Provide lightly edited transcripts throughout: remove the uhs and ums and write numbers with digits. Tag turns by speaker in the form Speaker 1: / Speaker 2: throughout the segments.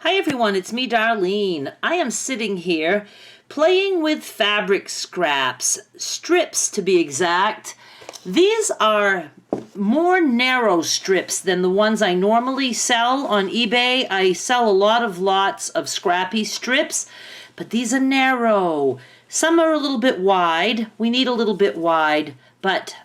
Speaker 1: Hi everyone, it's me Darlene. I am sitting here playing with fabric scraps, strips to be exact. These are more narrow strips than the ones I normally sell on eBay. I sell a lot of lots of Scrappy strips, but these are narrow. Some are a little bit wide. We need a little bit wide, but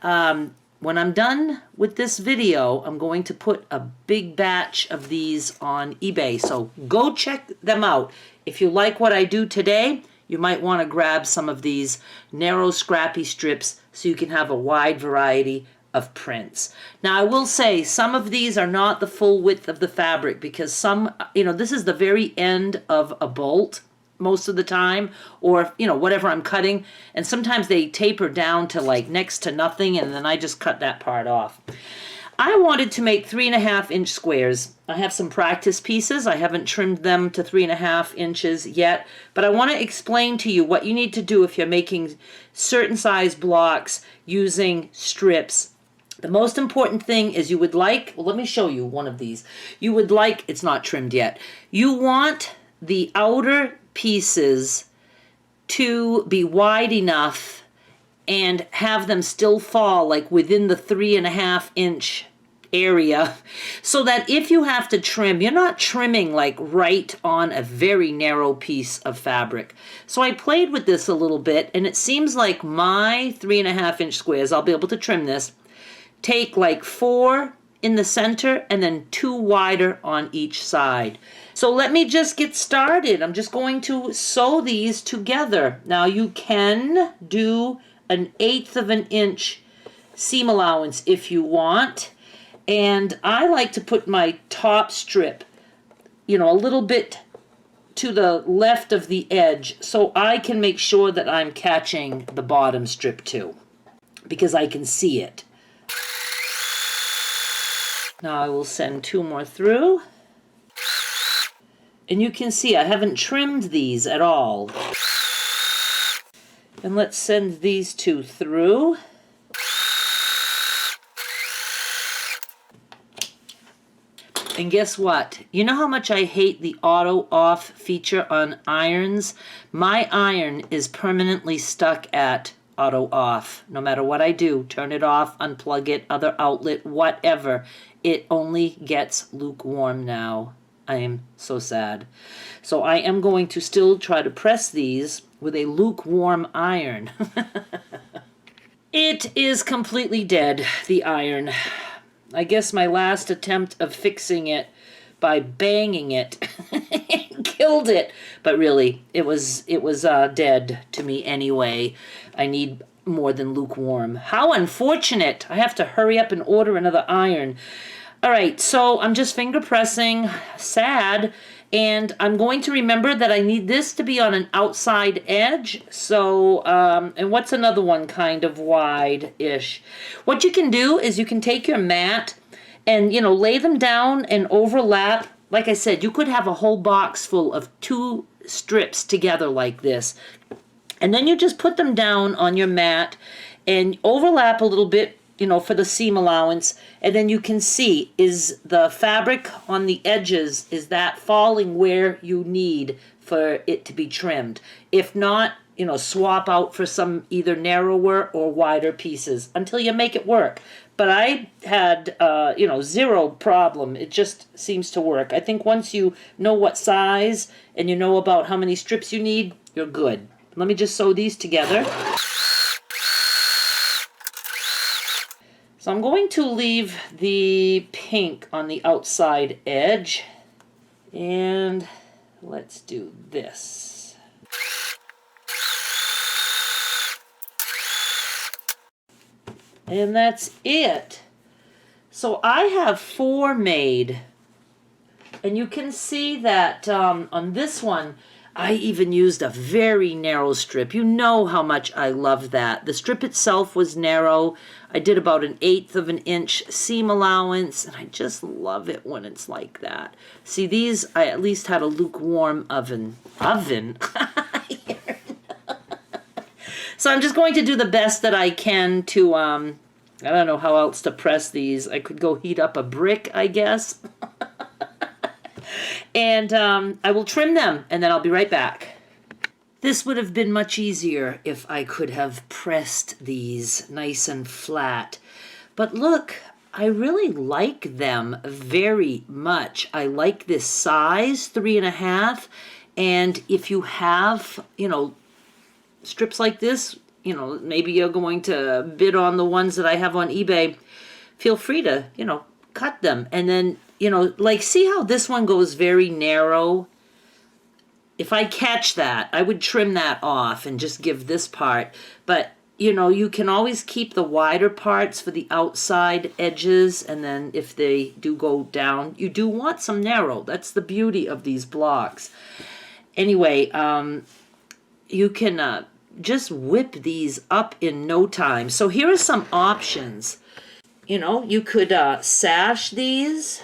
Speaker 1: when I'm done with this video, I'm going to put a big batch of these on eBay. So go check them out. If you like what I do today, you might want to grab some of these narrow Scrappy strips so you can have a wide variety of prints. Now I will say some of these are not the full width of the fabric because some, this is the very end of a bolt most of the time, or whatever I'm cutting, and sometimes they taper down to like next to nothing, and then I just cut that part off. I wanted to make 3.5 inch squares. I have some practice pieces. I haven't trimmed them to 3.5 inches yet, but I want to explain to you what you need to do if you're making certain size blocks using strips. The most important thing is you would like, well, let me show you one of these. You would like, it's not trimmed yet, you want the outer pieces to be wide enough and have them still fall like within the 3.5 inch area, so that if you have to trim, you're not trimming like right on a very narrow piece of fabric. So I played with this a little bit, and it seems like my 3.5 inch squares, I'll be able to trim this, take like 4 in the center and then 2 wider on each side. So let me just get started. I'm just going to sew these together. Now you can do an 1/8 of an inch seam allowance if you want. And I like to put my top strip, a little bit to the left of the edge so I can make sure that I'm catching the bottom strip too, because I can see it. Now I will send 2 more through. And you can see I haven't trimmed these at all. And let's send these 2 through. And guess what? You know how much I hate the auto off feature on irons? My iron is permanently stuck at auto off. No matter what I do, turn it off, unplug it, other outlet, whatever, it only gets lukewarm now. I am so sad. So I am going to still try to press these with a lukewarm iron. It is completely dead, the iron. I guess my last attempt of fixing it by banging it killed it. But really, it was dead to me anyway. I need more than lukewarm. How unfortunate. I have to hurry up and order another iron. All right, so I'm just finger pressing, sad, and I'm going to remember that I need this to be on an outside edge. So, and what's another one kind of wide-ish? What you can do is you can take your mat and, lay them down and overlap. Like I said, you could have a whole box full of 2 strips together like this. And then you just put them down on your mat and overlap a little bit, for the seam allowance, and then you can see, is the fabric on the edges, is that falling where you need for it to be trimmed? If not, swap out for some either narrower or wider pieces until you make it work. But I had, 0 problem. It just seems to work. I think once you know what size and you know about how many strips you need, you're good. Let me just sew these together. So I'm going to leave the pink on the outside edge, and let's do this. And that's it. So I have 4 made, and you can see that on this one, I even used a very narrow strip. You know how much I love that. The strip itself was narrow. I did about an 1/8 of an inch seam allowance, and I just love it when it's like that. See, these, I at least had a lukewarm oven. So I'm just going to do the best that I can to, I don't know how else to press these. I could go heat up a brick, I guess. And I will trim them, and then I'll be right back. This would have been much easier if I could have pressed these nice and flat. But look, I really like them very much. I like this size, 3.5. And if you have, strips like this, maybe you're going to bid on the ones that I have on eBay, feel free to, cut them. And then, like, see how this one goes very narrow? If I catch that, I would trim that off and just give this part. But, you can always keep the wider parts for the outside edges. And then if they do go down, you do want some narrow. That's the beauty of these blocks. Anyway, you can just whip these up in no time. So here are some options. You could sash these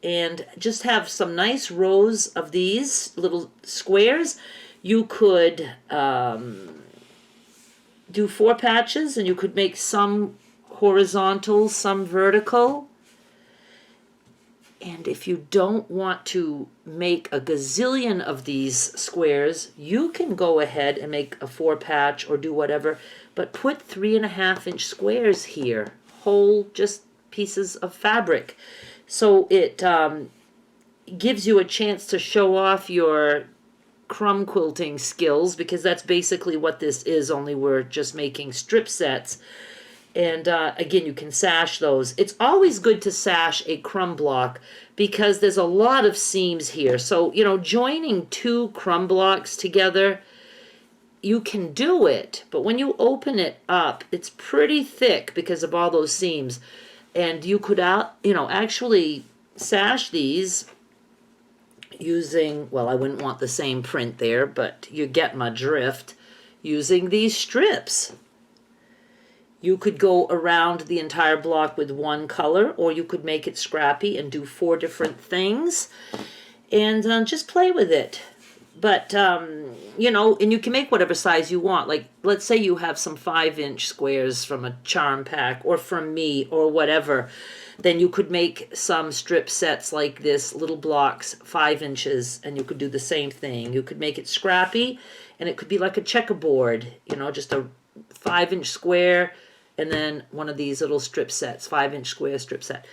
Speaker 1: and just have some nice rows of these little squares. You could do 4 patches, and you could make some horizontal, some vertical. And if you don't want to make a gazillion of these squares, you can go ahead and make a 4 patch or do whatever, but put 3.5-inch squares here, whole just pieces of fabric. So it gives you a chance to show off your crumb quilting skills, because that's basically what this is, only we're just making strip sets. And again, you can sash those. It's always good to sash a crumb block because there's a lot of seams here. So, joining 2 crumb blocks together, you can do it. But when you open it up, it's pretty thick because of all those seams. And you could, actually sash these using, well, I wouldn't want the same print there, but you get my drift, using these strips. You could go around the entire block with 1 color, or you could make it scrappy and do 4 different things and just play with it. But, and you can make whatever size you want. Like, let's say you have some 5-inch squares from a charm pack or from me or whatever. Then you could make some strip sets like this, little blocks, 5 inches, and you could do the same thing. You could make it scrappy, and it could be like a checkerboard, just a 5-inch square, and then one of these little strip sets, 5-inch square strip set.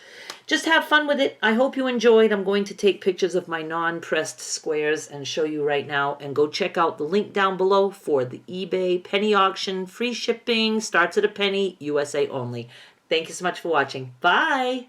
Speaker 1: Just have fun with it. I hope you enjoyed. I'm going to take pictures of my non-pressed squares and show you right now. And go check out the link down below for the eBay penny auction. Free shipping, starts at a penny, USA only. Thank you so much for watching. Bye.